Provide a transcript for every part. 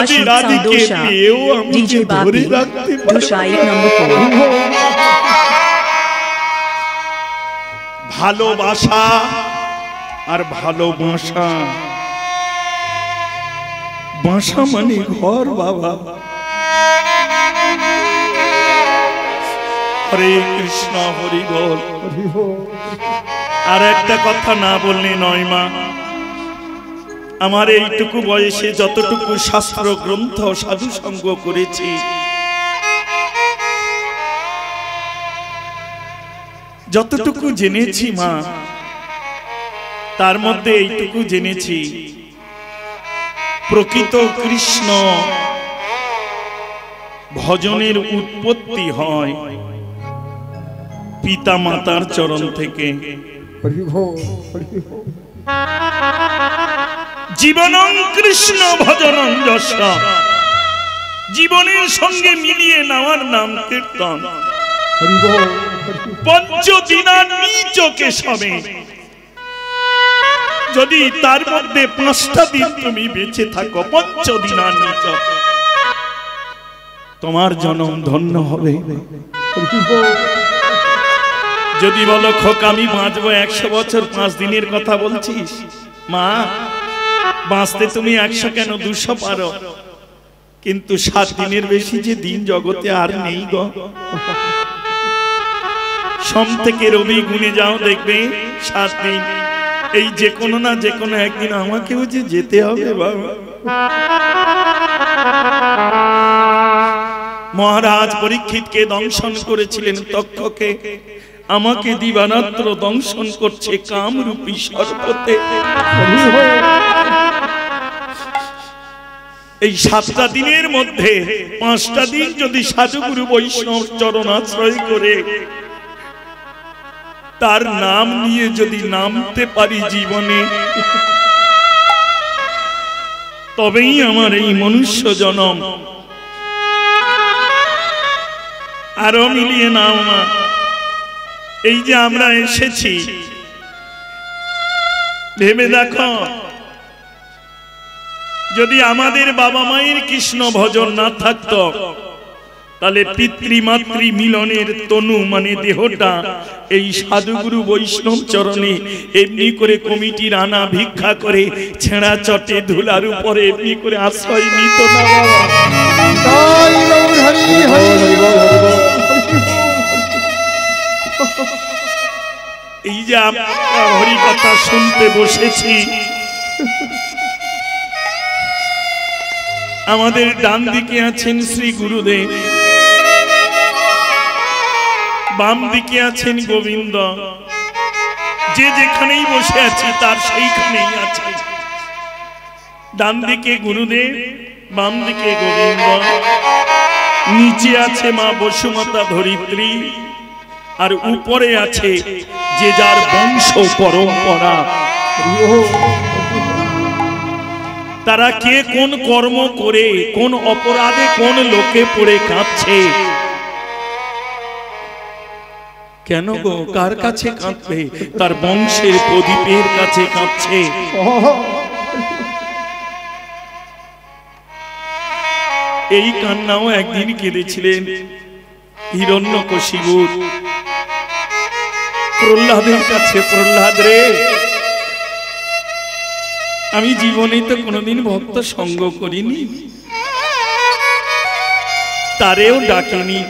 রাধে রাধিকে পেয়েও আমি যে ধরে রাখতে পারি। ভালোবাসা আর ভালোবাসা, বাসা মানে ঘর বাবা। হরে কৃষ্ণ হরি বল। আর একটা কথা না বললে নয় মা, আমার এইটুকু বয়সে যতটুকু শাস্ত্র গ্রন্থ সাধু সঙ্গ করেছি, যতটুকু জেনেছি মা, তার মধ্যে এইটুকু জেনেছি প্রকৃত কৃষ্ণ ভজনের উৎপত্তি হয় পিতা মাতার চরণ থেকে। জীবনং কৃষ্ণ ভজনং যস্য, জীবনের সঙ্গে মিলিয়ে নেওয়ার নাম কীর্তন। পঞ্চদিনানি চোখে সবে, যদি তার মধ্যে 5টা দিন তুমি বেঁচে থাকো, পঞ্চদিনানি চোখ, তোমার জন্ম ধন্য হবে। যদি বলো খোকা আমি বাঁচবো 100 বছর, 5 দিনের কথা বলছিস, মা বাঁচতে তুমি 100 কেন 200 পারো, কিন্তু 7 দিনের বেশি যে দিন জগতে আর নেই গো। সোম থেকে রবি গুনে যাও, দেখবে 7 দিন। এই যে কোনো না যে কোনো একদিন আমাকেও যে যেতে হবে বাবা। মহারাজ পরীক্ষিতকে দংশন করেছিলেন তক্ষকে, আমাকে দিবারাত্র দংশন করছে কামরূপী সর্পতে। এই 7টা দিনের মধ্যে 5টা দিন যদি সাধুগুরু বৈষ্ণব চরণ আশ্রয় করে তার নাম নিয়ে যদি নামতে পারি জীবনে, তবেই আমার এই মনুষ্য জনম। আরো মিলিয়ে নাও মা, এই যে আমরা এসেছি, ভেবে দেখো যদি আমাদের বাবা মায়ের কৃষ্ণ ভজন না থাকতো, তাহলে পিতৃমাতৃ মিলনের তনু মানে দেহটা এই সাধুগুরু বৈষ্ণব চরণে এমনি করে কমিটির আনা ভিক্ষা করে ছেঁড়া চটে ধুলার উপরে এমনি করে আশ্রয় নিত না বাবা। এই যে আমরা হরি কথা শুনতে বসেছি, আমাদের ডান দিকে আছেন শ্রী গুরুদেব, বাম দিকে আছেন গোবিন্দ। যে যেখানেই বসে আছি তার সেইখানেই আছে। ডান দিকে গুরুদেব, বাম দিকে গোবিন্দ, নিচে আছে মা বসুমাতা ধরিত্রী, আর উপরে আছে যে যার বংশ পরম্পরা। তারা কে কোন কর্ম করে, কোন অপরাধে, কোন লোকে পড়ে কাঁদছে, কেন গো কার কাছে কাঁদবে? তার বংশের প্রদীপের কাছে কাঁদছে। এই কান্নাও একদিন কেঁদেছিলেন হিরণ্যকশিপু প্রহ্লাদের কাছে। প্রহ্লাদ রে, আমি জীবনে তো কোনোদিন ভক্ত সঙ্গ করিনি, তারেও ডাকিনি,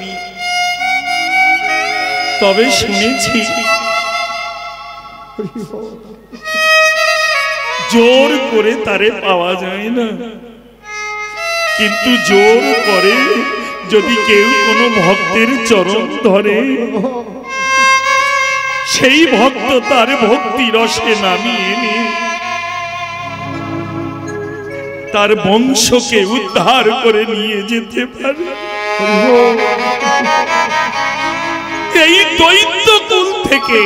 তবে শুনেছি জোর করে তারে পাওয়া যায় না, কিন্তু জোর করে যদি কেউ কোনো ভক্তের চরণ ধরে, সেই ভক্ত তার ভক্তি রসে নামিয়ে এনে তার বংশকে উদ্ধার করে নিয়ে যেতে পারে। এই দৈত্য কুল থেকে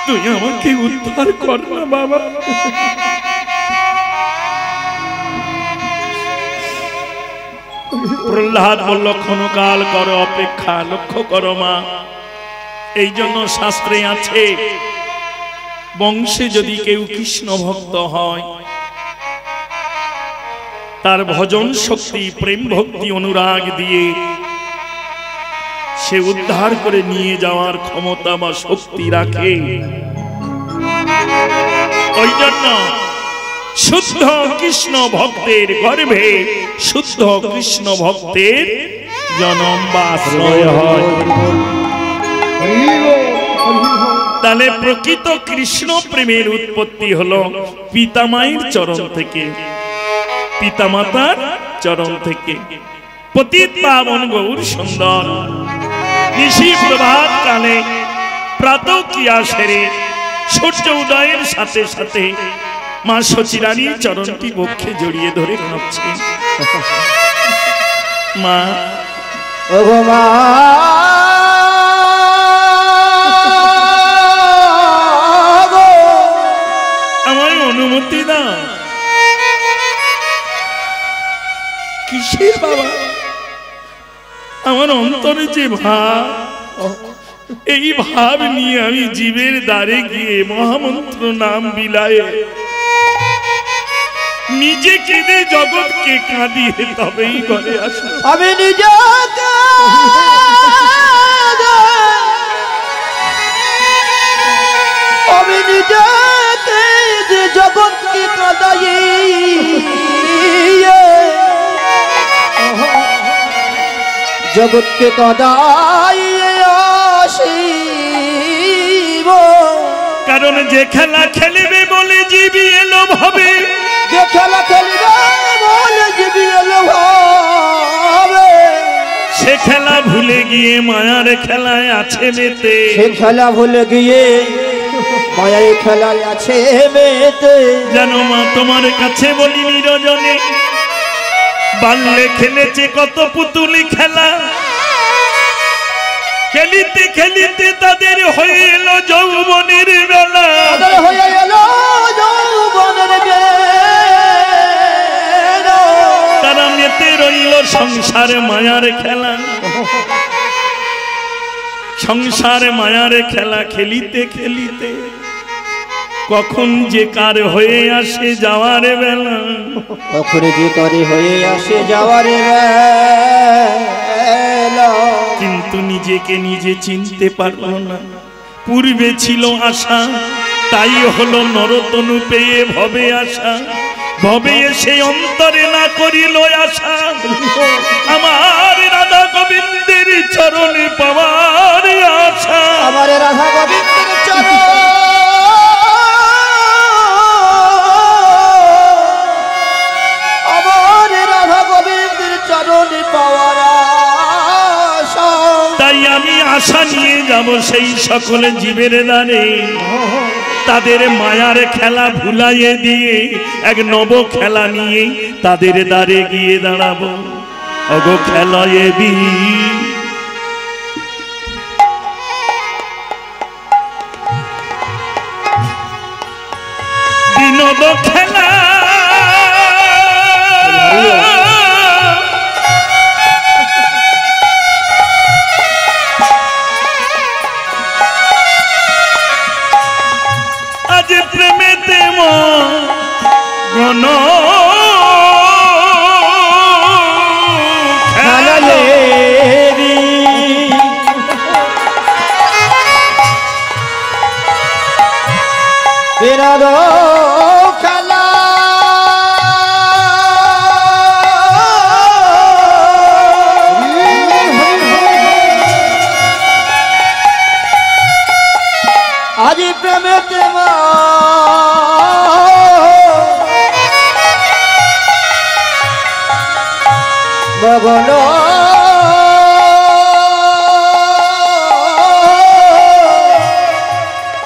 তুই আমাকে উদ্ধার কর না বাবা। প্রহ্লাদ বলল ক্ষণকাল করো অপেক্ষা, লক্ষ্য করো মা। এই জন্য শাস্ত্রে আছে বংশে যদি কেউ কৃষ্ণ ভক্ত হয় তার ভজন শক্তি প্রেম ভক্তি অনুরাগ দিয়ে সে উদ্ধার করে নিয়ে যাওয়ার ক্ষমতা বা শক্তি রাখে। ওই জন্য শুদ্ধ কৃষ্ণ ভক্তের গর্ভে শুদ্ধ কৃষ্ণ ভক্তের জন্ম বা আশ্রয় হয়। তাহলে প্রকৃত কৃষ্ণ প্রেমের উৎপত্তি হলো পিতামায়ের চরণ থেকে, পিতামাতার চরণ থেকে। পতিত পাবন গৌর সুন্দর নিশি প্রভাত কালে প্রাতঃ ক্রিয়া সেরে সূর্য উদয়ের সাথে সাথে মা সচিরানীর চরণটি বক্ষে জড়িয়ে ধরে কাঁদছে। মা, ও মা, আমার অনুমতি দাও। কিসের বাবা? আমার অন্তরে যে ভাব, এই ভাব নিয়ে আমি জীবের দ্বারে গিয়ে মহামন্ত্র নাম বিলায়ে নিজে কেঁদে জগৎকে কাঁদিয়ে তবেই ঘরে আসো। আমি নিজে জগৎকে কাঁদাই, জগৎকে কাঁদাই আসিব। কারণ যে খেলা খেলবে বলে জীবী এলো ভাবে, যে খেলা খেলবে বলে জীবী এলো ভাবে, সে খেলা ভুলে গিয়ে মায়ার খেলায় আছে মেতে। সে খেলা ভুলে গিয়ে মায়ার খেলায় আছে মেতে। জানো মা, তোমার কাছে বলি নিরজনে বাল্যে খেলেছে কত পুতুলি খেলা, খেলিতে খেলিতে তাদের হয়ে এলো যৌবনের বেলা, তাদের হয়ে এলো যৌবনের বেলা। তারা মেতে রইল সংসারে মায়ার খেলা, সংসারে মায়ার খেলা খেলিতে খেলিতে কখন যে কার হয়ে আসে যাওয়ার বেলা, কখন যে কার হয়ে আসে যাওয়ার বেলা। কিন্তু নিজেকে নিজে চিনতে পারল না। পূর্বে ছিল আশা, তাই হলো নরতনু পেয়ে ভবে আসা, ভবে এসে অন্তরে না করিল আশা, আমার রাধা গোবিন্দের চরণে পাওয়ার আশা। আমার রাধা গোবিন্দের চরণ, আমার রাধা গোবিন্দের চরণে পাওয়ার আশা। তাই আমি আশা নিয়ে যাব সেই সকল জীবের দ্বারে, তাদের মায়ার খেলা ভুলাইয়ে দিয়ে এক নব খেলা নিয়ে তাদের দ্বারে গিয়ে দাঁড়াবো। অগো খেলায়ে দি বিনোদ খেলা, আজ প্রেমেতে মন খেলায়ে বিনোদ খেলা, আজ প্রেমেতে মগন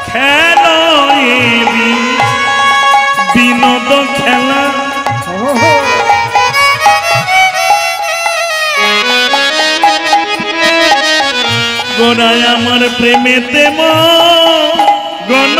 খেলায়ে বিনোদ খেলা, গোড়ায় আমার প্রেমেতে গণ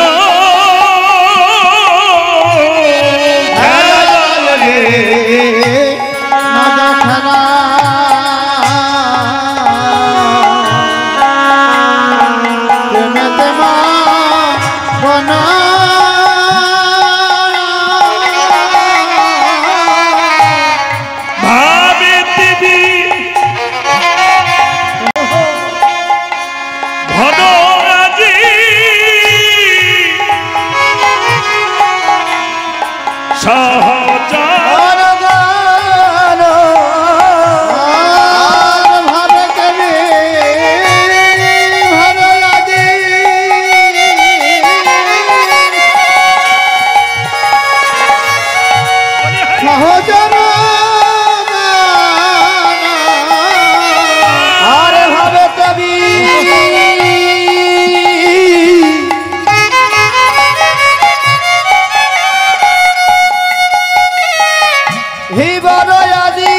বড়য়াদি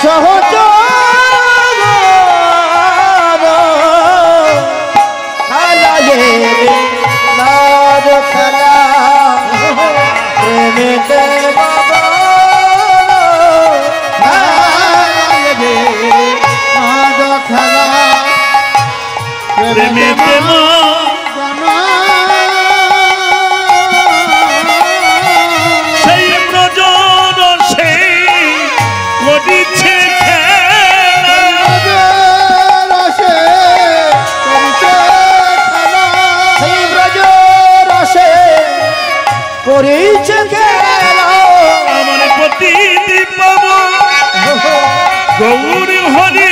সহজ সেই প্রজন সে করিছে করিছে আমার প্রতি পাব গৌর হরি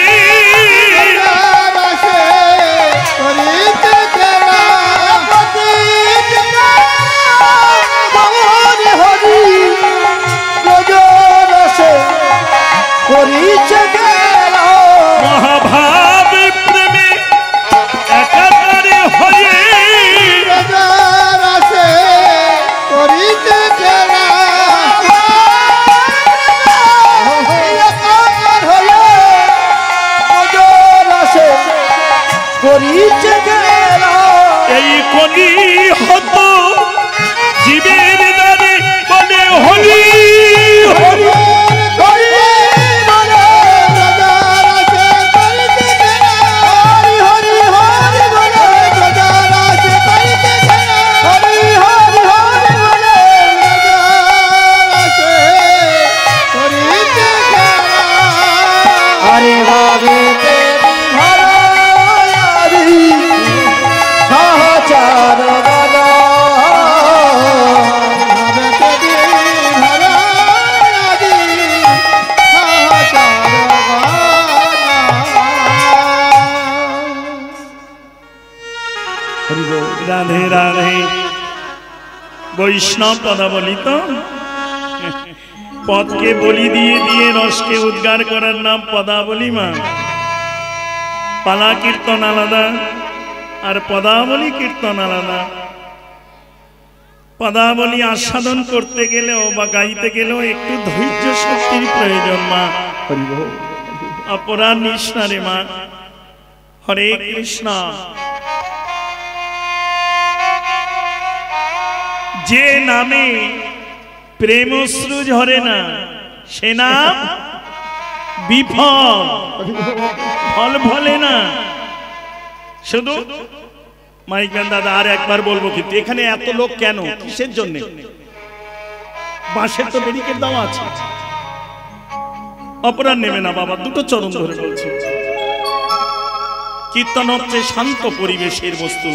মহাভাব প্রেমে একাকারে হয়ে এই কলি হত জীবের দ্বারে বলে হরি হরি রাধে রাধে বৈষ্ণব পদাবলী তো পদকে বলি দিয়ে দিয়ে রসকে উদ্গার করার নাম পদাবলী মা। পালা কীর্তন আলাদা আর পদাবলী কীর্তন আলাদা। পদাবলী আস্বাদন করতে গেলেও বা গাইতে গেলেও একটু ধৈর্য শক্তির প্রয়োজন মা। অপরাধ নিষ্ণা রে মা। হরে কৃষ্ণ। যে নামে প্রেমশ্রু ঝরে না সে নাম বিফল, ফল ফলে না। শুধু মাইকান দাদা আর একবার বলবো, কিন্তু এখানে এত লোক কেন, কিসের জন্য? বাঁশের তো ব্যারিকেড দেওয়া আছে। অপরাধ নেবে না বাবা, দুটো চরণ ধরে বলছি। কীর্তন হচ্ছে শান্ত পরিবেশের বস্তু।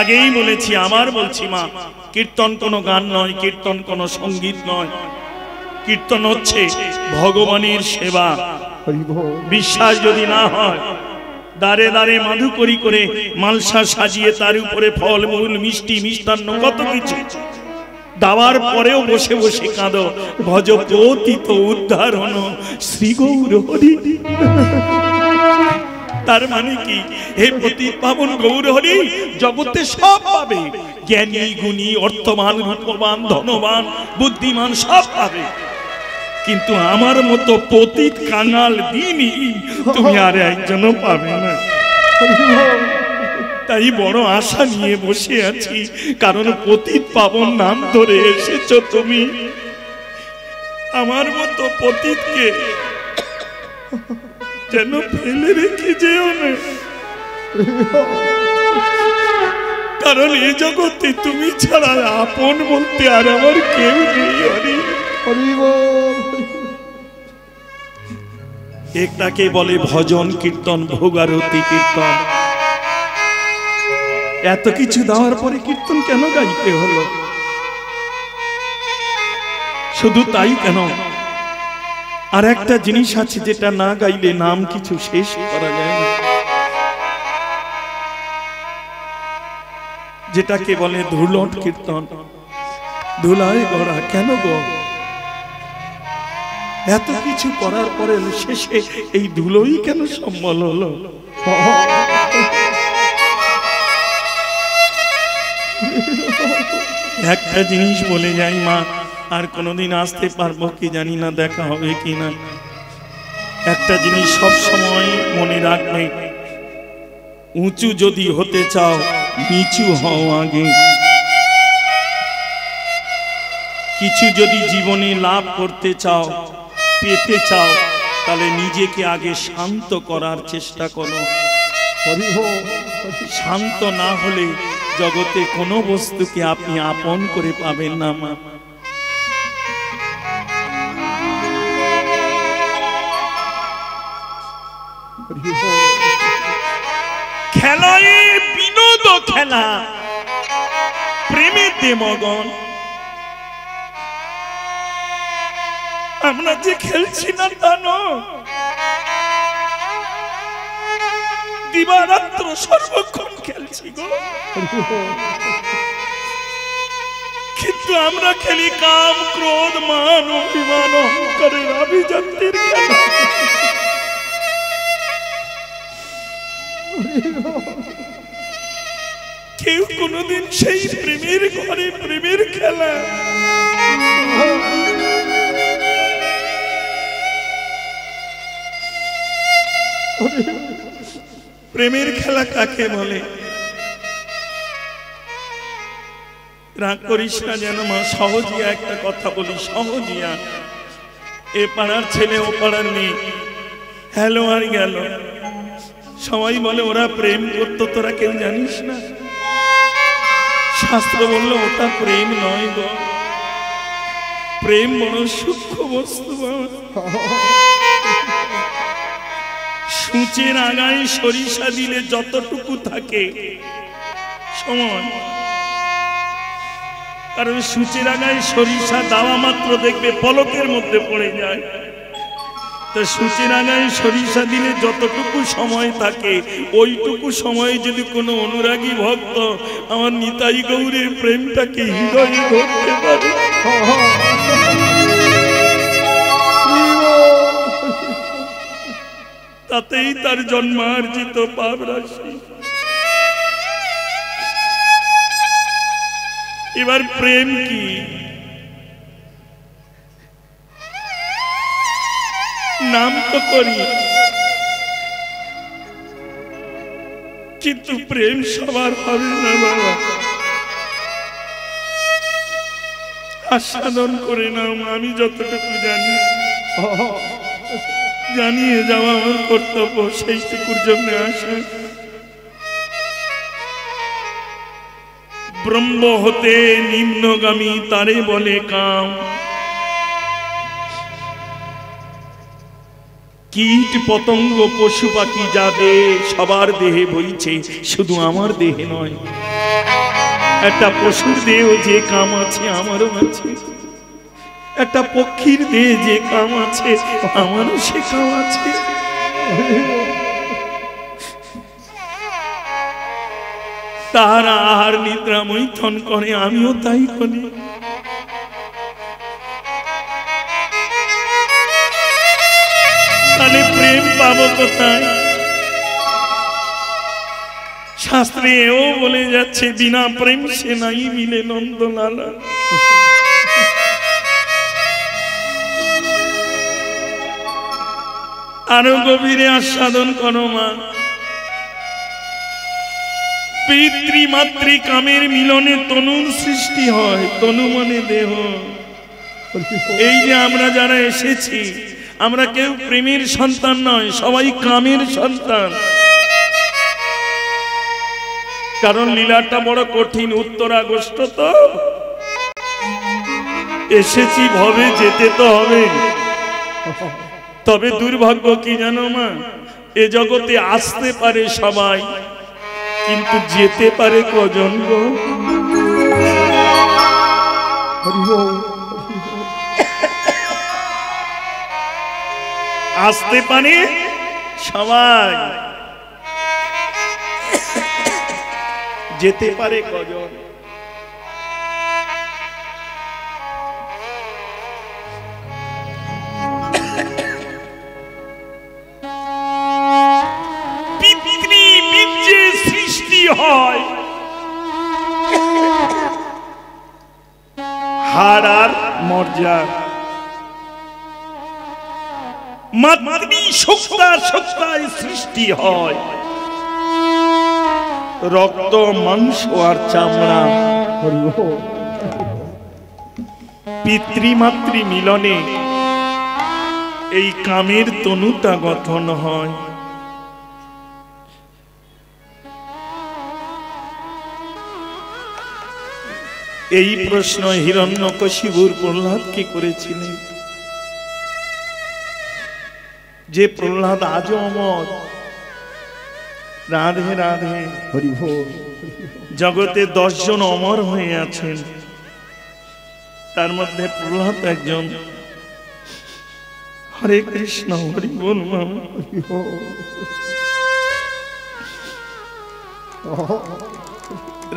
আগেই বলেছি, আবার বলছি মা, কীর্তন কোনো গান নয়, কীর্তন কোনো সঙ্গীত নয়। কীর্তন হচ্ছে ভগবানের সেবা। বিশ্বাস যদি না হয়, দাঁড়ে দাঁড়ে মাধুকরী করে মালসা সাজিয়ে তার উপরে ফল মূল মিষ্টি মিষ্টান্ন কত কিছু দেওয়ার পরেও বসে বসে কাঁদো, ভজ পতিত উদ্ধারণ শ্রী গৌর হরি। তার মানে কি, হে পতিত পাবন গৌর হরি জগতে সব পাবে, জ্ঞানী গুণী অর্থবান রূপবান ধনবান বুদ্ধিমান সব পাবে, কিন্তু আমার মতো পতিত কাঙাল দিনই তুমি আর একজনও পাবে না। তাই বড় আশা নিয়ে বসে আছি, কারণ পতিত পাবন নাম ধরে এসেছো তুমি। আমার মতো পতিতকে যেন ফেলে রেখে যেও না, কারণ এই জগতে তুমি ছাড়া আপন বলতে আর আমার কেউ নেই। হরি একটাকে বলে ভজন কীর্তন, ভোগারতি কীর্তন। এত কিছু দেওয়ার পরে কীর্তন কেন গাইতে হলো? শুধু তাই কেন, আর একটা জিনিস আছে যেটা না গাইলে নাম কিছু শেষ করা যায় না, যেটাকে বলে ধুলট কীর্তন। ধুলায় গড়া কেন গো? এত কিছু করার পরে শেষে এই ধুলোই কেন সম্বল হলো? একটা জিনিস বলে যাই মা, আর কোনোদিন আসতে পারবো কি জানি না, দেখা হবে কি না। একটা জিনিস সব সময় মনে রাখবে, উঁচু যদি হতে চাও নিচু হও আগে। কিছু যদি জীবনে লাভ করতে চাও, পেতে চাও, তাহলে নিজেকে আগে শান্ত করার চেষ্টা করো। শান্ত না হলে জগতে কোনো বস্তুকে আপনি আপন করে পাবেন না মা। খেলায় বিনোদ খেলা, প্রেমেতে মগন। আমরা যে খেলছি না তা নয়, দিবারাত্র সর্বক্ষণ খেলছি গো। কিন্তু আমরা খেলি কাম, ক্রোধ, মান, অভিমান, অহংকারের আভিজাত্যের খেলা। কেউ কোনোদিন সেই প্রেমের ঘরে প্রেমের খেলা, প্রেমের খেলা কাকে বলে? রাগ করিস না যেন মা, সহজিয়া একটা কথা বলি, সহজিয়া। এ পাড়ার ছেলে ও পাড়ার মেয়ে হ্যালো আর গেল, সবাই বলে ওরা প্রেম করতো, তোরা কেউ জানিস না। শাস্ত্র বললো ওটা প্রেম নয় গো, প্রেম বড় সূক্ষ্ম বস্তু। সূচের আগায় সরিষা দিলে যতটুকু থাকে সময়, কারণ সূচের আগায় সরিষা দেওয়া মাত্র দেখবে পলকের মধ্যে পড়ে যায়। তো সূচের আগায় সরিষা দিলে যতটুকু সময় থাকে, ওইটুকু সময়ে যদি কোনো অনুরাগী ভক্ত আমার নিতাই গৌরের প্রেমটাকে হৃদয়ে ধরতে পারে, তাতেই তার জন্মার্জিত পাপ রাশি। এবার প্রেম কি? নাম তো করি, কিন্তু প্রেম সবার হবে না বাবা। আস্বাদন করে নাও, আমি যতটুকু জানি জানিয়ে যাওয়া আমার কর্তব্য, সেইটুকুর জন্য আসা। ব্রহ্ম হতে নিম্নগামী তারে বলে কাম। কীট পতঙ্গ পশু পাখি যা দেহে সবার দেহে বইছে, শুধু আমার দেহে নয়। একটা পশুর দেহ যে কাম আছে আমারও আছে, একটা পক্ষীর দেহে যে কাম আছে আমারও সে কাম আছে। তারা আহার নিদ্রা মৈথন করে, আমিও তাই করি। তাহলে প্রেম পাবো কোথায়? শাস্ত্রে এও বলে যাচ্ছে, বিনা প্রেম সে নাই মিলে নন্দলালা। আরো গভীরে আস্বাদন করো মা। পিতৃ মাতৃ কামের মিলনে তনুর সৃষ্টি হয়, তনু মানে দেহ। এই যে আমরা যারা এসেছি, আমরা কেউ প্রেমের সন্তান নয়, সবাই কামের সন্তান। কারণ লীলাটা বড় কঠিন। উত্তর আগস্ট তো এসেছি, ভবে যেতে তো হবে। তবে দুর্ভাগ্য কি জানো মা, এ জগতে আসতে পারে সবাই, কিন্তু যেতে পারে কজন গো? আসতে পারে সবাই, যেতে পারে কজন? যা মাতৃ সত্তায় সৃষ্টি হয় রক্ত মাংস আর চামড়া। পিতৃমাতৃ মিলনে এই কামের তনুটা গঠন হয়। এই প্রশ্ন হিরণ্যকশিপুর প্রহ্লাদকে করেছিলেন, যে প্রহ্লাদ আজও অমর। রাধে রাধে হরি বল। জগতে 10 জন অমর হয়ে আছেন, তার মধ্যে প্রহ্লাদ একজন। হরে কৃষ্ণ হরি বল।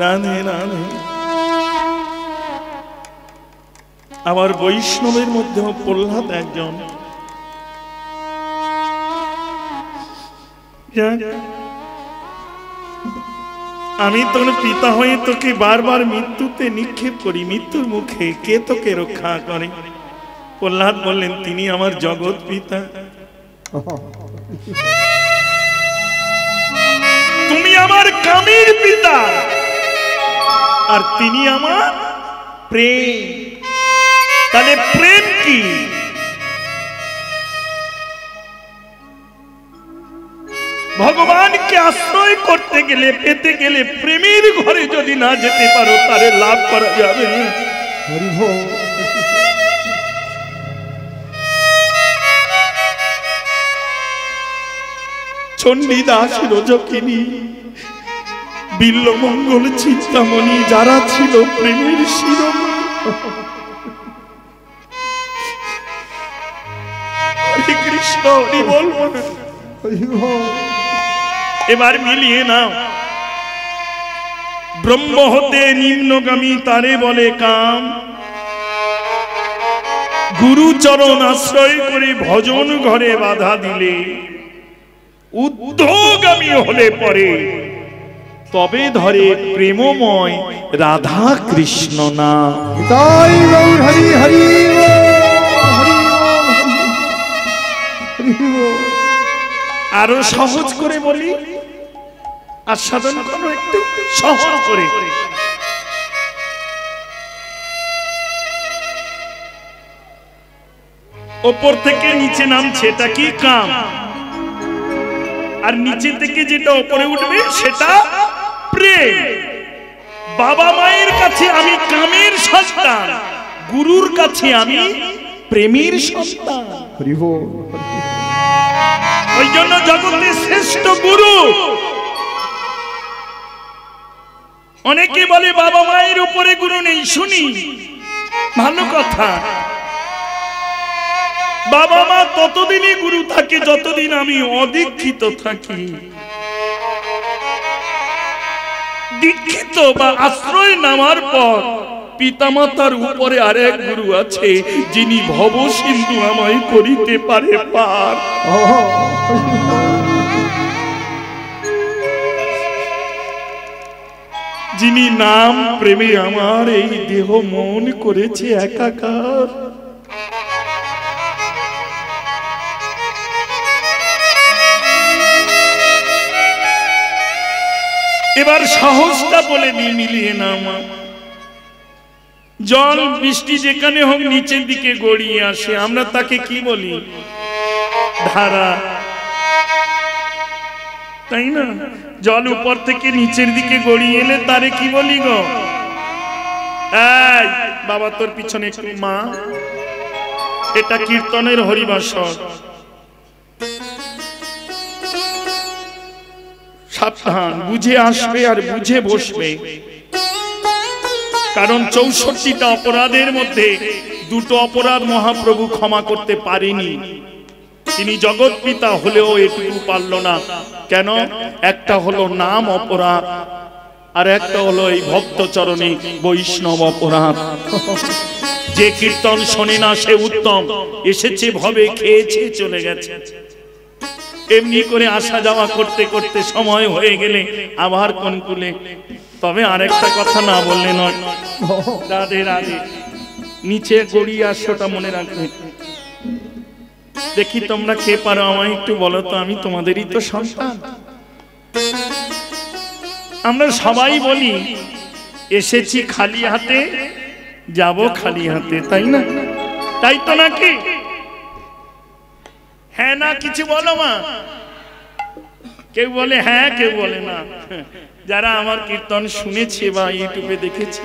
রাধে রাধে। আবার বৈষ্ণবের মধ্যেও প্রহ্লাদ একজন। আমি তোর পিতা হয়ে তোকে বারবার মৃত্যুতে নিক্ষেপ করি, মৃত্যুর মুখে কে তোকে রক্ষা করে? প্রহ্লাদ বললেন, তিনি আমার জগৎ পিতা। তুমি আমার কামের পিতা, আর তিনি আমার প্রেম। তাহলে প্রেম কি? ভগবানকে আশ্রয় করতে গেলে, পেতে গেলে প্রেমের ঘরে যদি না যেতে পারো, তারে লাভ করা যাবে না। চণ্ডীদাস, রজকিনী, বিল্বমঙ্গল, চিন্তামণি যারা ছিল প্রেমের শিরোমণি। হরে কৃষ্ণ হরি বল। এবার মিলিয়ে নাও, ব্রহ্ম হতে নিম্নগামী তারে বলে কাম। গুরুচরণ আশ্রয় করে ভজন ঘরে বাধা দিলে, ঊর্ধ্বগামী হলে পরে তবে ধরে প্রেমময় রাধা কৃষ্ণ না। তাই গৌর হরি হরি আরো সহজ করে বলি, আর সাধন করো একটু সহজ করে। ওপর থেকে নিচে নামছে, এটা কি কাম? আর নিচে থেকে যেটা উপরে উঠবে সেটা প্রেম। বাবা মায়ের কাছে আমি কামের সন্তান, গুরুর কাছে আমি প্রেমের সন্তান। ওই জন্য জগতের শ্রেষ্ঠ গুরু। অনেকে বলে বাবা মায়ের উপরে গুরু নেই, শুনি, ভালো কথা। বাবা মা ততদিনই গুরু থাকে যতদিন আমি অদীক্ষিত থাকি। দীক্ষিত বা আশ্রয় নামার পর পিতামাতার উপরে আরেক গুরু আছে, যিনি ভব সিন্ধু আমায় করিতে পারে পার। যিনি নাম প্রেমে আমার এই দেহ মন করেছে একাকার। এবার সহজটা বলে দিই, মিলিয়ে নামা। জল বৃষ্টি যেখানে হোক নিচের দিকে গড়িয়ে আসে, আমরা তাকে কি বলি? ধারা, তাই না? জল উপর থেকে নিচের দিকে গড়িয়ে এলে তারে কি বলি গো? এই বাবা, তোর পিছনে একটু মা। এটা কীর্তনের হরিবাসর। সাবধান, বুঝে আসবে আর বুঝে বসবে। কারণ 64টা অপরাধের মধ্যে 2টো অপরাধ মহাপ্রভু ক্ষমা করতে পারেনি। তিনি জগৎ পিতা হলেও এটুকু পারল না। কেন? একটা হলো নাম অপরাধ, আর একটা হলো এই ভক্ত চরণে বৈষ্ণব অপরাধ। যে কীর্তন শোনে না সে উত্তম, এসেছে ভবে, খেয়েছে চলে গেছে। এমনি করে আসা যাওয়া করতে করতে সময় হয়ে গেলে আবার কোন কুলে। তবে আরেকটা কথা না বললে নয়। রাধে রাধে। নিচে গড়িয়ে আসোটা মনে রাখবে। দেখি তোমরা কে পারো আমায় একটু বলো তো, আমি তোমাদেরই তো সন্তান। আমরা সবাই বলি এসেছি খালি হাতে, যাব খালি হাতে, তাই না? তাই তো নাকি? হ্যাঁ না কিছু বলো মা। কেউ বলে হ্যাঁ, কেউ বলে না। যারা আমার কীর্তন শুনেছে বা ইউটিউবে দেখেছে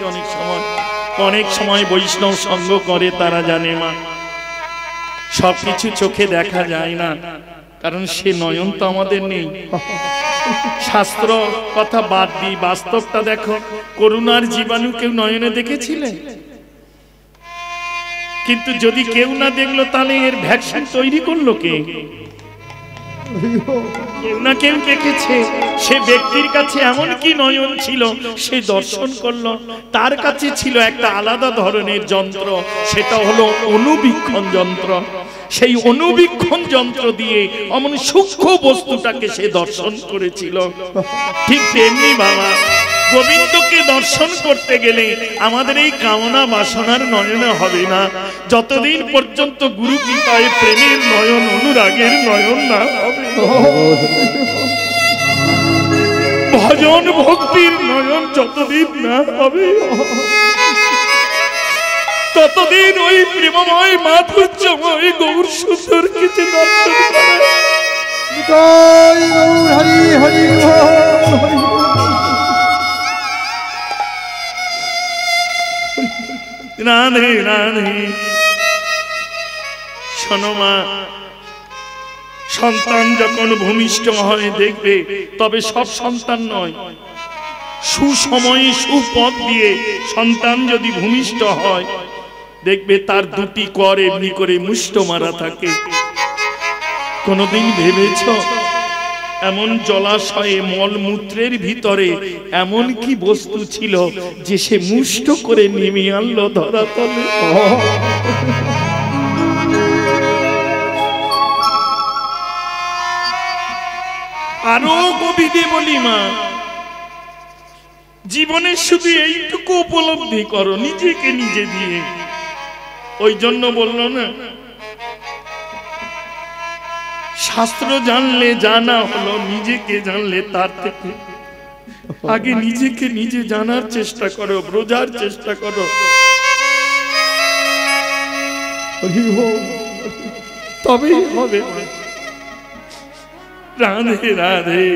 অনেক সময় বৈষ্ণব সঙ্গ করে তারা জানে মা, সবকিছু চোখে দেখা যায় না, কারণ সে নয়ন তো আমাদের নেই। শাস্ত্র কথা বাদ দিই, বাস্তবটা দেখো। করুণার জীবাণু কেউ নয়নে দেখেছিলে? কিন্তু যদি কেউ না দেখলো তাহলে এর ভ্যাকসিন তৈরি করলো কে? কেউ না কেউ দেখেছে। সে ব্যক্তির কাছে এমন কি নয়ন ছিল, সে দর্শন করলো। তার কাছে ছিল একটা আলাদা ধরনের যন্ত্র, সেটা হলো অনুবীক্ষণ যন্ত্র। সেই অনুবীক্ষণ যন্ত্র দিয়ে অমন সূক্ষ্ম বস্তুটাকে সে দর্শন করেছিল। ঠিক তেমনি বাবা, গোবিন্দকে দর্শন করতে গেলে আমাদের এই কামনা বাসনার নয়নে হবে না, যতদিন পর্যন্ত গুরু কৃপায় প্রেমের নয়ন, অনুরাগের নয়ন না হবে। ভজন ভক্তির নয়ন যতদিন না হবে, ততদিন ওই প্রেমময় মাধুর্যময় গৌর সুন্দর কিছু দর্শন করে। রাধে রাধে। শোনো মা, সন্তান যখন ভূমিষ্ঠ হয় দেখবে, তবে সব সন্তান নয়, সুসময়ে সুপথ দিয়ে সন্তান যদি ভূমিষ্ঠ হয় দেখবে তার দুটি কর এমনি করে মুষ্ট মারা থাকে। কোনদিন ভেবেছ এমন জলাশয়ে মলমূত্রের ভিতরে এমন কি বস্তু ছিল যে সে মুষ্ট করে নেমে আনলো ধরাতলে? আরো গভীরে বলি মা, জীবনে শুধু এইটুকু উপলব্ধি করো নিজেকে নিজে দিয়ে। ওই জন্য বলল না, শাস্ত্র জানলে জানা হলো, নিজেকে জানলে তার থেকে আগে নিজেকে নিজে জানার চেষ্টা করো, বোঝার চেষ্টা করো, তবেই হবে। রাধে রাধে,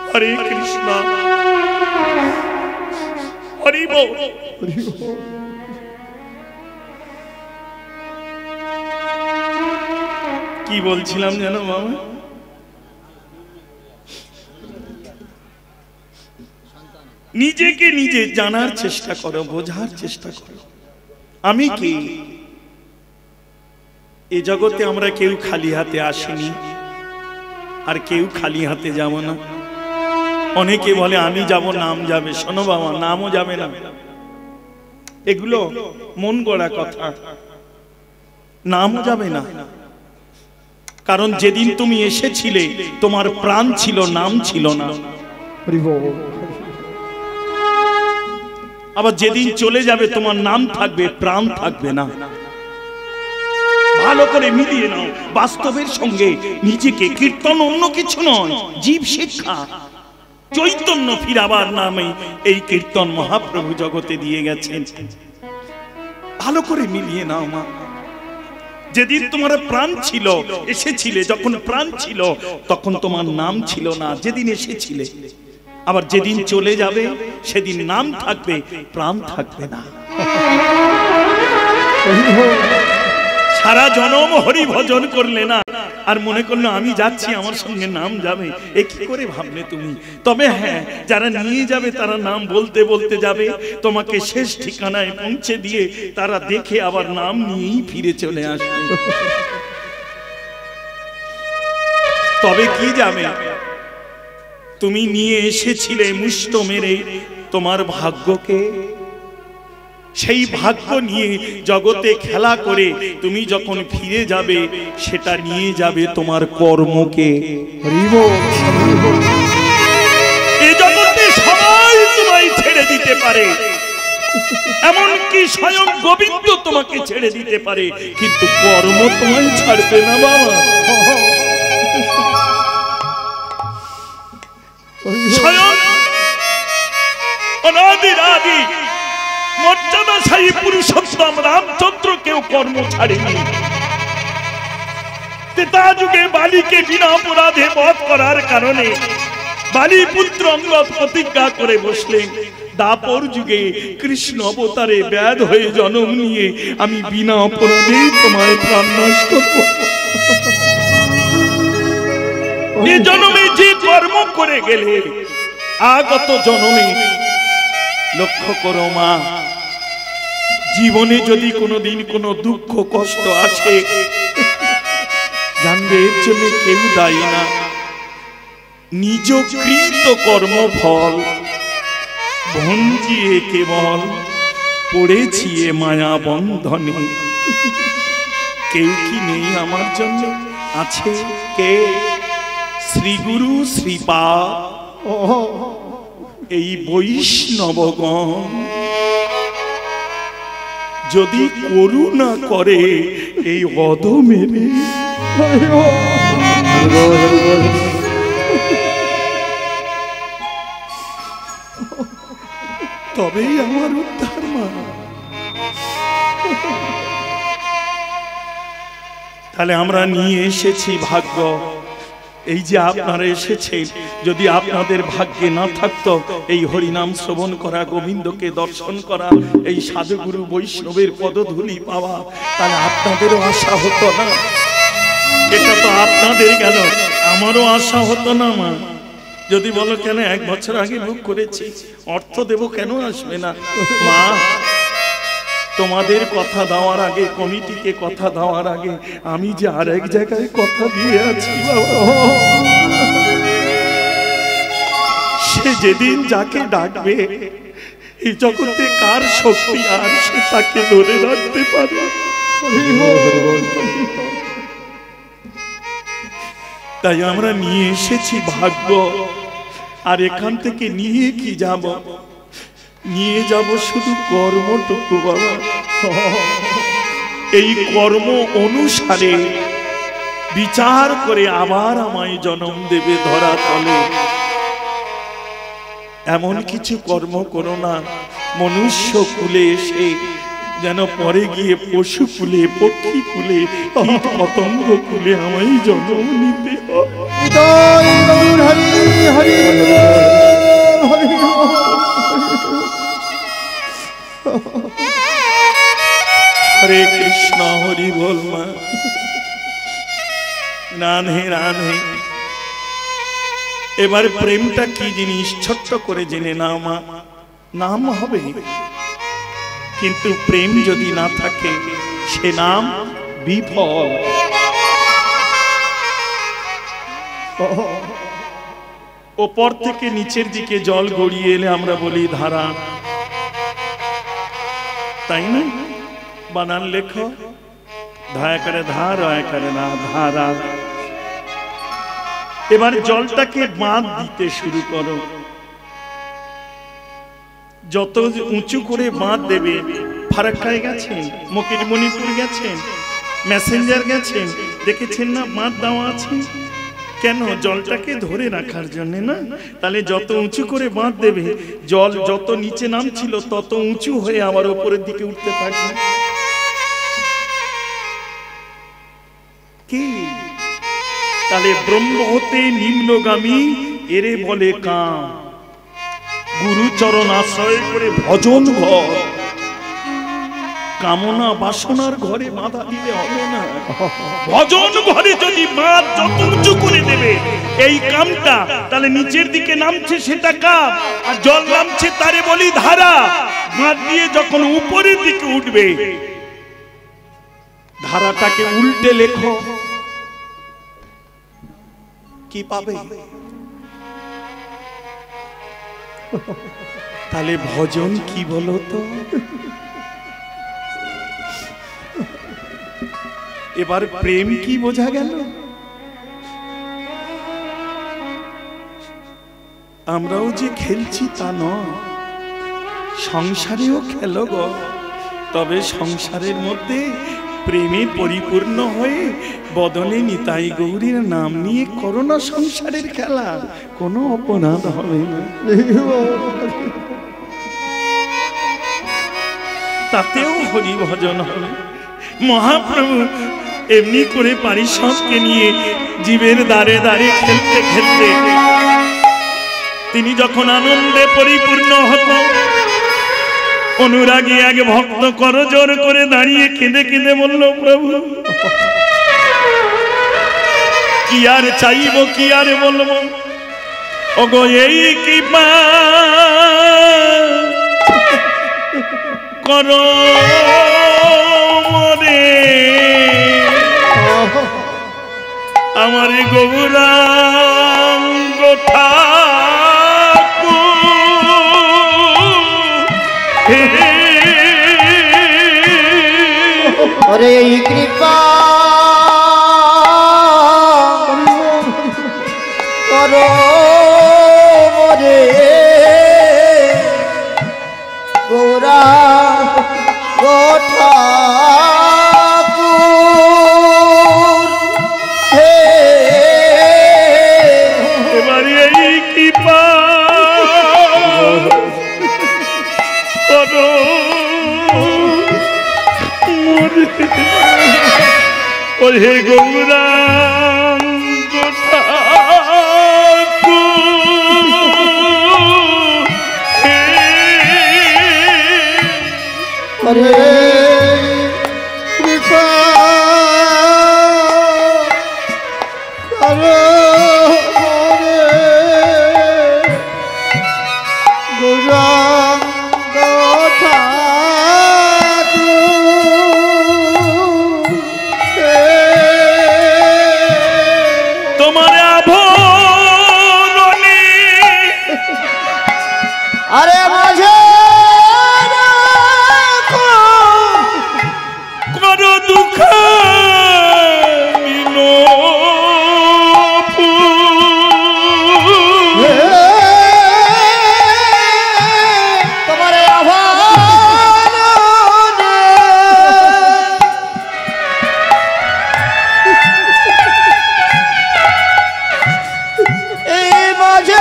হরে কৃষ্ণ, হরি বল। কি বলছিলাম জানো মামা? নিজেকে নিজে জানার চেষ্টা করো, বোঝার চেষ্টা করো আমি কি। এই জগতে আমরা কেউ খালি হাতে আসিনি, আর কেউ খালি হাতে যাব না। অনেকে বলে আমি যাব, নাম যাবে। শোনো বাবা, নামও যাবে না, এগুলো মন গড়া কথা। নামও যাবে না, কারণ যেদিন তুমি এসেছিলে তোমার প্রাণ ছিল, নাম ছিল না। আবার যেদিন চলে যাবে তোমার নাম থাকবে, প্রাণ থাকবে না। ভালো করে মিলিয়ে নাও বাস্তবের সঙ্গে নিজেকে। কীর্তন অন্য কিছু নয়, জীব শিক্ষা, চৈতন্য ফিরাবার নামে এই কীর্তন মহাপ্রভু জগতে দিয়ে গেছেন। ভালো করে মিলিয়ে নাও মা। যেদিন তোমার প্রাণ ছিল, এসেছিলে যখন প্রাণ ছিল, তখন তোমার নাম ছিল না যেদিন এসেছিলে। আবার যেদিন চলে যাবে সেদিন নাম থাকবে, প্রাণ থাকবে না। সারা জনম হরি ভজন করলে না, আর মনে করলো আমি যাচ্ছি, আমার সঙ্গে নাম যাবে, এ কি করে ভাবলে তুমি? তবে হ্যাঁ, যারা নিয়ে যাবে তারা নাম বলতে বলতে যাবে, তোমাকে শেষ ঠিকানায় পৌঁছে দিয়ে তারা দেখে আবার নাম নিয়েই ফিরে চলে আসবে। তবে কি যাবে, তুমি নিয়ে এসেছিলে মুষ্ট মেরে তোমার ভাগ্যকে। সেই ভাগ্য নিয়ে জগতে খেলা করে তুমি যখন ফিরে যাবে, সেটা নিয়ে যাবে তোমার কর্মকে। এই জগতে সবাই তোমায় ছেড়ে দিতে পারে, এমনকি স্বয়ং গোবিন্দ তোমাকে ছেড়ে দিতে পারে, কিন্তু কর্ম তোমায় ছাড়বে না বাবা। স্বয়ং অনাদির আদি মর্যাদাশালী পুরুষোত্তম রামচন্দ্রকেও কর্ম ছাড়েনি। ত্রেতা যুগে বালিকে বিনা অপরাধে বধ করার কারণে বালি পুত্র অঙ্গদ প্রতিজ্ঞা করে বসলেন, দাপর যুগে কৃষ্ণ অবতারে ব্যাধ হয়ে জন্ম নিয়ে আমি বিনা অপরাধে তোমায় প্রাণনাশ করব। এ জন্মে যে কর্ম করে গেলে আগত জন্মে, লক্ষ্য করো মা, জীবনে যদি কোনোদিন কোনো দুঃখ কষ্ট আসে, জানবে এর জন্য কেউ দায়ী না, নিজ কৃত কর্মফল ভঞ্জিয়ে কেবল পড়েছি এ মায়া বন্ধনে। কেউ কি নেই আমার জন্য? আছে। কে? শ্রীগুরু শ্রীপাদ, এই বৈষ্ণবগণ যদি করুণা করে এই অধমেরে, তবেই আমার উদ্ধার মা। তাহলে আমরা নিয়ে এসেছি ভাগ্য। এই যে আপনারা এসেছেন, যদি আপনাদের ভাগ্যে না থাকতো এই হরিনাম শ্রবণ করা, গোবিন্দকে দর্শন করা, এই সাধুগুরু বৈষ্ণবের পদধূলি পাওয়া, তাহলে আপনাদেরও আশা হতো না। এটা তো আপনাদের গেল, আমারও আশা হতো না মা। যদি বলো কেন 1 বছর আগে বুক করেছি, অর্থ দেব, কেন আসবে না মা? তোমাদের কথা দেওয়ার আগে, কমিটিকে কথা দেওয়ার আগে আমি যে আরেক জায়গায় কথা দিয়ে আছি বাবা। সে যেদিন যাকে ডাকবে, এই জগতে কার শক্তি আর সে তাকে ধরে রাখতে পারে? তাই আমরা নিয়ে এসেছি ভাগ্য। আর এখান থেকে নিয়ে কি যাব? নিয়ে যাব শুধু কর্মটুকু বাবা। এই কর্ম অনুসারে বিচার করে আবার আমায় জন্ম দেবে ধরা তলে। এমন কিছু কর্ম করো না মনুষ্য কুলে এসে যেন পরে গিয়ে পশু কুলে, পক্ষী কুলে, কীট পতঙ্গ কুলে আমায় জন্ম নিতে হরে কৃষ্ণ হরি বল মা। রাধে রাধে। এবার প্রেমটা কি জিনিস ছোট্ট করে জেনে নাও মা। নাম হবে, কিন্তু প্রেম যদি না থাকে সে নাম বিফল। ওপর থেকে নিচের দিকে জল গড়িয়ে এলে আমরা বলি ধারা, তাই না? বানান লেখো, ধায়া করে ধার, করে না ধারা। এবার জলটাকে বাঁধ দিতে শুরু করো। যত উঁচু করে বাঁধ দেবে, ফারাক্কায় গেছেন, মণিপুর গেছেন, মেসেঞ্জার গেছেন, দেখেছেন না বাঁধ দেওয়া আছে কেন? জলটাকে ধরে রাখার জন্য না? তাহলে যত উঁচু করে বাঁধ দেবে, জল যত নিচে নামছিল তত উঁচু হয়ে আবার উপরের দিকে উঠতে থাকবে। কি? তাহলে ব্রহ্ম হতে নিম্নগামী এরে বলে কাম। গুরুচরণ আশ্রয় করে ভজন ঘর, কামনা বাসনার ঘরে বাধা দিলে হবে না। ভজন ঘরে যদি বাঁধ যত উঁচু করে দেবে এই কামটা, তাহলে নিচের দিকে নামছে সেটা কাম, আর জল নামছে তারে বলি ধারা। বাঁধ দিয়ে যখন উপরের দিকে উঠবে, ধারাটাকে উল্টে লেখো, কি পাবে? তাহলে ভজন কি বলো তো? এবার প্রেম কি বোঝা গেল? আমরাও যে খেলছি তা নয়, সংসারেও খেলো গো, তবে সংসারের মধ্যে প্রেমে পরিপূর্ণ হয়ে বদনে নিতাই গৌরীর নাম নিয়ে করোনা সংসারের খেলা, কোনো অপরাধ হবে না, তাতেও হরি ভজন হবে। মহাপ্রভু এমনি করে পারিষদকে নিয়ে জীবের দ্বারে দ্বারে খেলতে খেলতে তিনি যখন আনন্দে পরিপূর্ণ হত, অনুরাগী এক ভক্ত করজোর করে দাঁড়িয়ে কেঁদে কেঁদে বলল, প্রভু কি আর চাইব, কি আর বলবো, ওগো এই কৃপা করো মরে আমার গৌরাঙ্গ ওরে এই কৃপা করো মোরে গৌরাঙ্গ ঠাকুর হে। এবারে এই কৃপা করো ওহে গৌরাঙ্গ ঠাকুর হরে কৃপা করো মোরে গৌরাঙ্গ তোমার আভরণে আরে মাঝে করো দুঃখ তোমার আভার এই মাঝে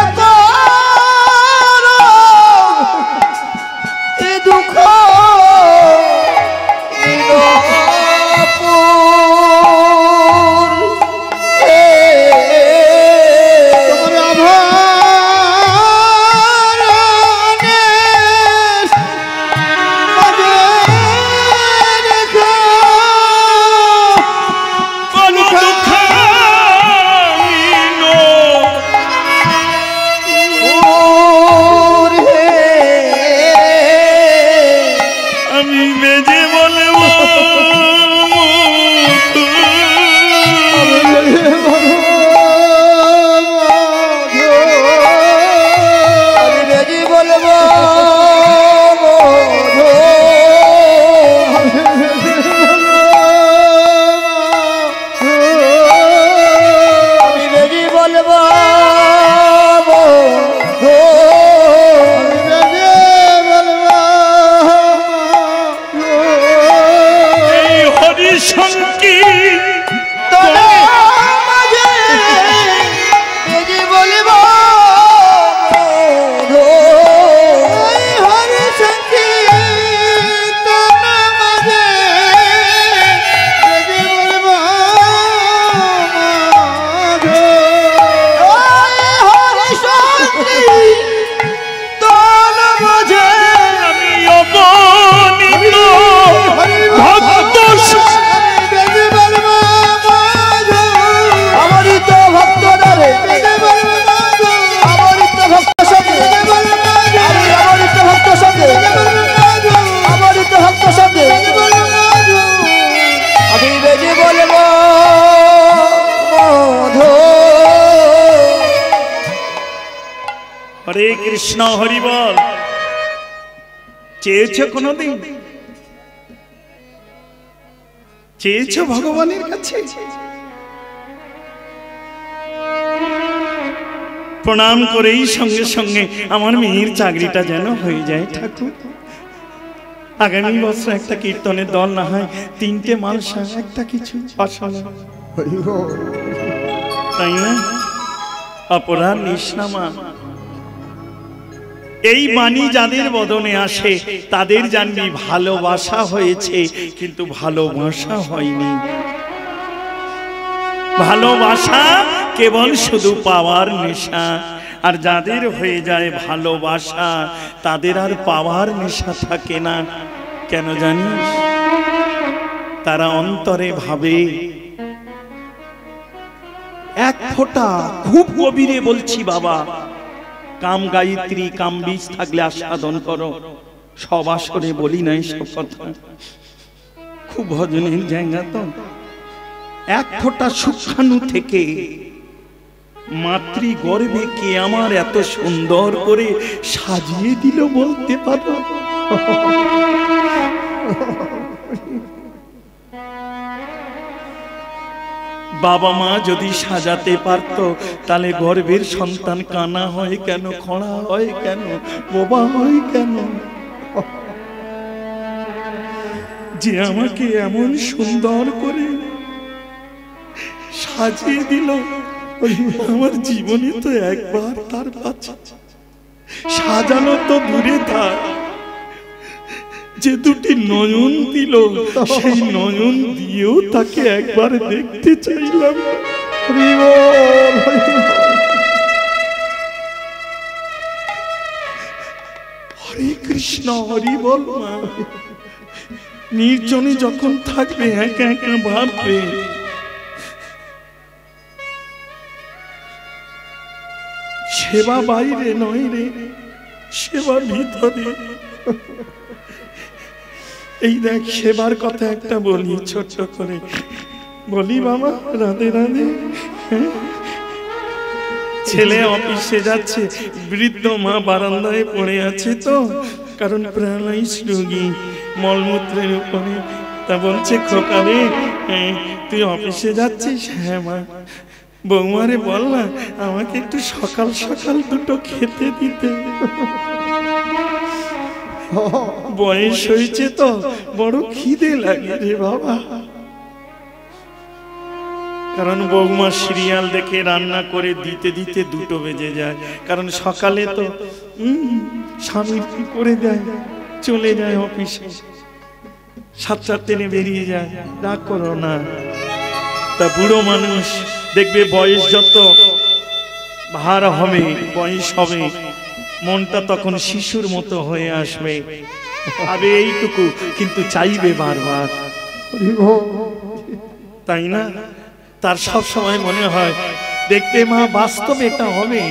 দুঃখ হরে কৃষ্ণ হরি বল। চেয়েছো কোনদিন? চেয়েছো ভগবানের কাছে? প্রণাম করেই সঙ্গে সঙ্গে আমার মেয়ের চাকরিটা যেন হয়ে যায় ঠাকুর। আগামী বছর একটা কীর্তনের দল না হয়, 3টে মালসা, একটা কিছু আসলে, তাই না? অপরাধ নিঃস্নামা। এই বাণী যাদের বদনে আসে তাদের জানবি ভালোবাসা হয়েছে, কিন্তু ভালোবাসা হয়নি। ভালোবাসা কেবল শুধু পাওয়ার নেশা, আর যাদের হয়ে যায় ভালোবাসা তাদের আর পাওয়ার নেশা থাকে না। কেন জানিস? তারা অন্তরে ভাবে, এক ফোঁটা, খুব গভীরে বলছি বাবা, কাম গায়ত্রী কাম বীজ থাকলে আস্বাদন করো। সব আসরে বলি নাই সব কথা, খুব ভজনের জায়গা তো। এক ফোঁটা সূক্ষ্মাণু থেকে মাতৃ গর্ভে কে আমার এত সুন্দর করে সাজিয়ে দিল বলতে পারো? বাবা মা যদি সাজাতে পারতো তাহলে গর্ভের সন্তান কানা হয় কেন, খোঁড়া হয় কেন, বোবা হয় কেন? যে আমাকে এমন সুন্দর করে সাজিয়ে দিল, আমার জীবনে তো একবার তার কাছে সাজানো তো দূরে থাক, যে দুটি নয়ন দিল সেই নয়ন দিয়েও তাকে একবার দেখতে চাইলাম। হরে কৃষ্ণ, হরি বল। মা নির্জনে যখন থাকবে, একা একা ভাববে, সেবা বাইরে নয় রে, সেবা ভিতরে। এই দেখ, সেবার কথা একটা বলি, ছোট্ট করে বলি বাবা, রাধে রাধে। ছেলে অফিসে যাচ্ছে, বৃদ্ধ মা বারান্দায় পড়ে আছে তো, কারণ প্যারালাইজ রোগী, মলমূত্রের উপরে। তা বলছে, খোকা রে তুই অফিসে যাচ্ছিস? হ্যাঁ মা। বৌমারে বল না আমাকে একটু সকাল সকাল দুটো খেতে দিতে, বয়স হয়েছে তো বড় খিদে লাগে রে বাবা। কারণ বৌমা সিরিয়াল দেখে রান্না করে দিতে দিতে 2টো বেজে যায়, কারণ সকালে তো স্বামী করে দেয়, চলে যায় অফিসে, 7টার ট্রেনে বেরিয়ে যায়। রাগ করো না। তা বুড়ো মানুষ দেখবে বয়স যত ভার হবে, বয়স হবে, মনটা তখন শিশুর মতো হয়ে আসবে, আবে এইটুকু, কিন্তু চাইবে বারবার, তাই না? তার সব সময় মনে হয়, দেখবে মা বাস্তবে এটা হবে,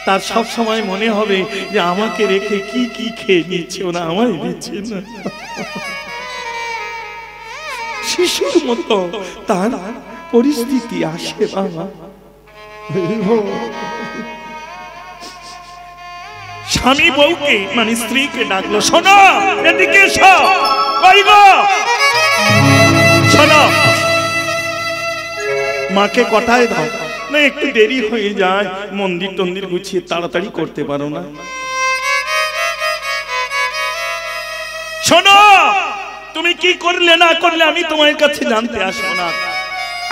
তার সব সময় মনে হবে যে আমাকে রেখে কি কি খেয়ে নিচ্ছে ওরা, আমায় দিচ্ছে না। শিশুর মতো তার পরিস্থিতি আসে বাবা। স্বামী বউকে মানে স্ত্রীকে ডাকলো, শোনো এদিকে এসো, কই গো শোনো, মাকে কটায় দাও না, একটু দেরি হয়ে যায়, মন্দির টন্দির গুছিয়ে তাড়াতাড়ি করতে পারো না? শোনো, তুমি কি করলে না করলে আমি তোমার কাছে জানতে আসবো না,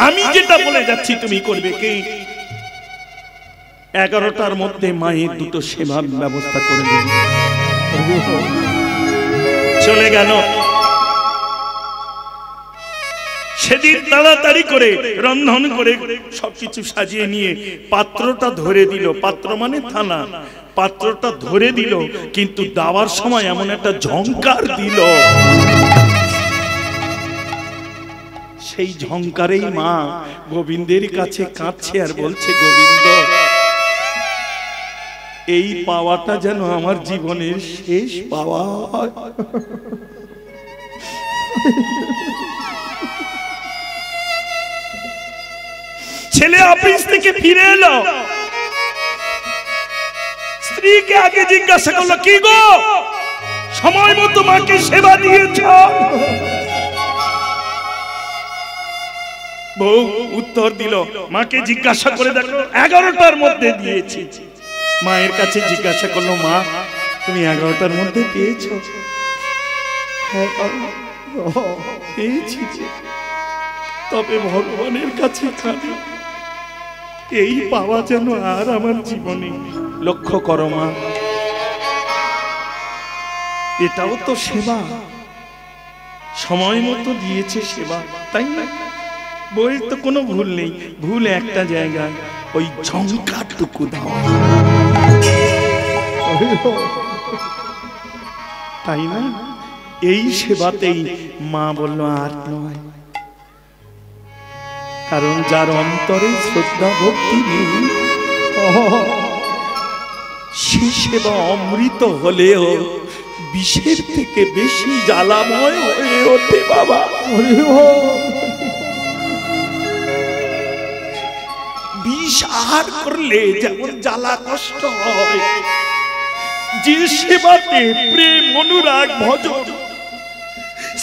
আমি যেটা বলে যাচ্ছি তুমি করবে কি? 11টার মধ্যে মায়ের 2টো সেবার ব্যবস্থা করে দিল। চলে গেল। সেদিন তাড়াতাড়ি করে রন্ধন করে সবকিছু সাজিয়ে নিয়ে পাত্রটা ধরে দিল, পাত্র মানে থালা, পাত্রটা ধরে দিল, কিন্তু দেওয়ার সময় এমন একটা ঝংকার দিল, সেই ঝংকারেই মা গোবিন্দের কাছে কাঁদছে আর বলছে, গোবিন্দ এই পাওয়াটা যেন আমার জীবনের শেষ পাওয়া। ছেলে অফিস থেকে ফিরে এলো, স্ত্রীকে আগে জিজ্ঞাসা করলো, কি গো সময় মতো মাকে সেবা দিয়েছ? বউ উত্তর দিল, মাকে জিজ্ঞাসা করে দেখো, 11টার মধ্যে দিয়েছি। মায়ের কাছে জিজ্ঞাসা করলো, মা তুমি 11টার মধ্যে পেয়েছো? হ্যাঁ বাবা, পেয়েছি। তবে ভগবানের কাছে কাঁদি, এই পাওয়া যেন আর আমার জীবনে। লক্ষ্য করো মা, এটাও তো সেবা, সময় মতো দিয়েছে সেবা, তাই না? বইয়ের তো কোনো ভুল নেই, ভুল একটা জায়গায়, ওই ঝংকারটুকু দাও, তাই না? এই সেবাতেই মা বলল আর নয়। কারণ যার অন্তরে শ্রদ্ধা ভক্তি নেই, সে সেবা অমৃত হলেও বিষের থেকে বেশি জ্বালাময় হয়ে ওঠে বাবা। বিষ আহার করলে যেমন জ্বালা কষ্ট হয়, যে সেবাতে প্রেম অনুরাগ ভজন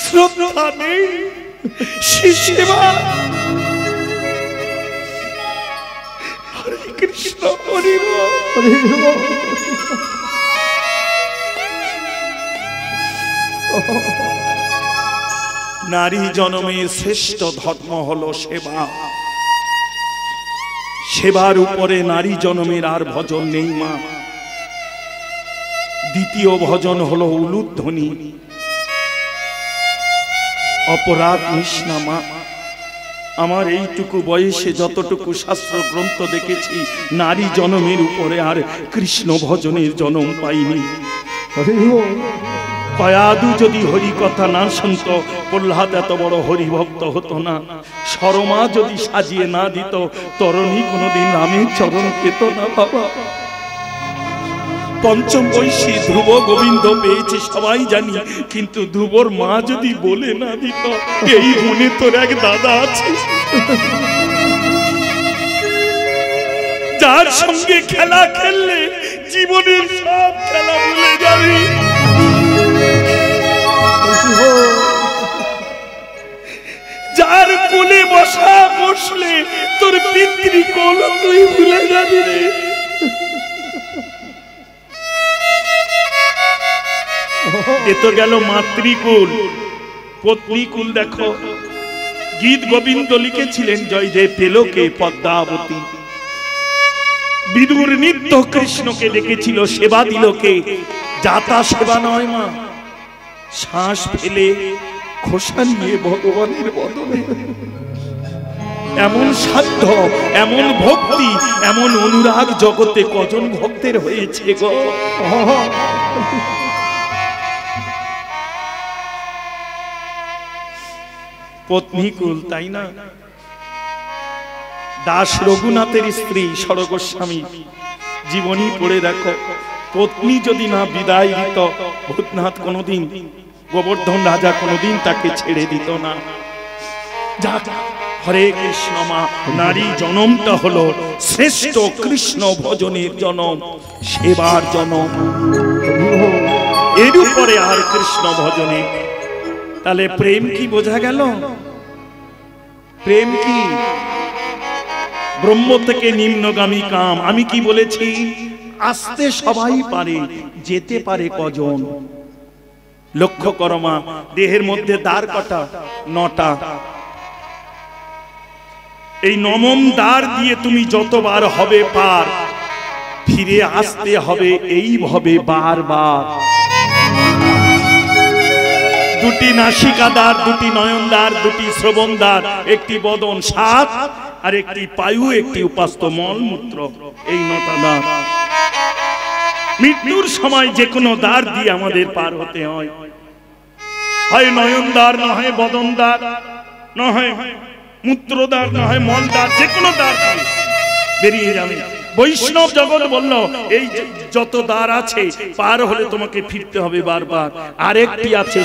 শ্রদ্ধা নেই, সে সেবা হরে কৃষ্ণ হরি বল। নারী জনমের শ্রেষ্ঠ ধর্ম হলো সেবা। সেবার উপরে নারী জনমের আর ভজন নেই মা। দ্বিতীয় ভজন হলো উলুধ্বনি, অপরাধ নিষ্ণা মা। আমার এইটুকু বয়সে যতটুকু শাস্ত্র গ্রন্থ দেখেছি, নারী জনমের উপরে আর কৃষ্ণ ভজনের জন্ম পাইনি। কয়াদু যদি হরি কথা না শুনত, প্রহ্লাদ এত বড় হরিভক্ত হতো না। সরমা যদি সাজিয়ে না দিত, তরণী কোনোদিন রামের চরণ পেত না বাবা। পঞ্চম বৈশী ধ্রুব গোবিন্দ পেয়েছে সবাই জানি, কিন্তু ধ্রুবর মা যদি বলে না দিত, এই মনে তোর এক দাদা আছে, যার সঙ্গে খেলা খেললে জীবনের সব খেলা ভুলে যাবি, যার কোলে বসলে তোর পিতৃকোল তুই ভুলে যাবি রে। এ তো গেল মাতৃকুল। পত্নীকুল দেখো, গীত গোবিন্দ লিখেছিলেন জয়দেব পেলকে পদ্মাবতী। বিদুর নিত্য কৃষ্ণকে ডেকেছিল, সেবা দিল কে? যাতা সেবা নয় মা, শ্বাস ফেলে খোসা নিয়ে ভগবানের বদলে। এমন সাধ্য, এমন ভক্তি, এমন অনুরাগ জগতে কজন ভক্তের হয়েছে গো। পত্নীকুল, তাই না? দাস রঘুনাথের স্ত্রী সরগোস্বামী জীবনী পড়ে দেখো, পত্নী যদি না বিদায় দিত, ভূতনাথ কোনদিন, গোবর্ধন রাজা কোনদিন তাকে ছেড়ে দিত না। যাক, হরে কৃষ্ণ মা। নারী জনমটা হলো শ্রেষ্ঠ কৃষ্ণ ভজনের জনম, সেবার জনম। এর উপরে আর কৃষ্ণ ভজনে। তাহলে প্রেম কি বোঝা গেল? প্রেম কি? ব্রহ্ম থেকে নিম্নগামী কাম। আমি কি বলেছি? আসতে সবাই পারে, যেতে পারে কজন? লক্ষ্য করো মা, দেহের মধ্যে দ্বার কটা? 9টা। এই 9ম দ্বার দিয়ে তুমি যতবার হবে পার, ফিরে আসতে হবে এইভাবে বারবার। 2টি নাসিকাদ্বার, 2টি নয়নদ্বার, 2টি শ্রবণদ্বার, একটি বদন 7, আর একটি পায়ু, একটি উপাস্ত মলমূত্র। এই 9টা দ্বার। মৃত্যুর সময় যে কোনো দ্বার দিয়ে আমাদের পার হতে হয়। হয় নয়নদ্বার, না হয় বদনদ্বার, না হয় মূত্রদ্বার, না হয় মলদ্বার, যে কোনো দ্বার দিয়ে বেরিয়ে যাবে। বৈষ্ণব জগৎ বলল, এই যত দ্বার আছে পার হলে তোমাকে ফিরতে হবে বারবার। আরেকটি আছে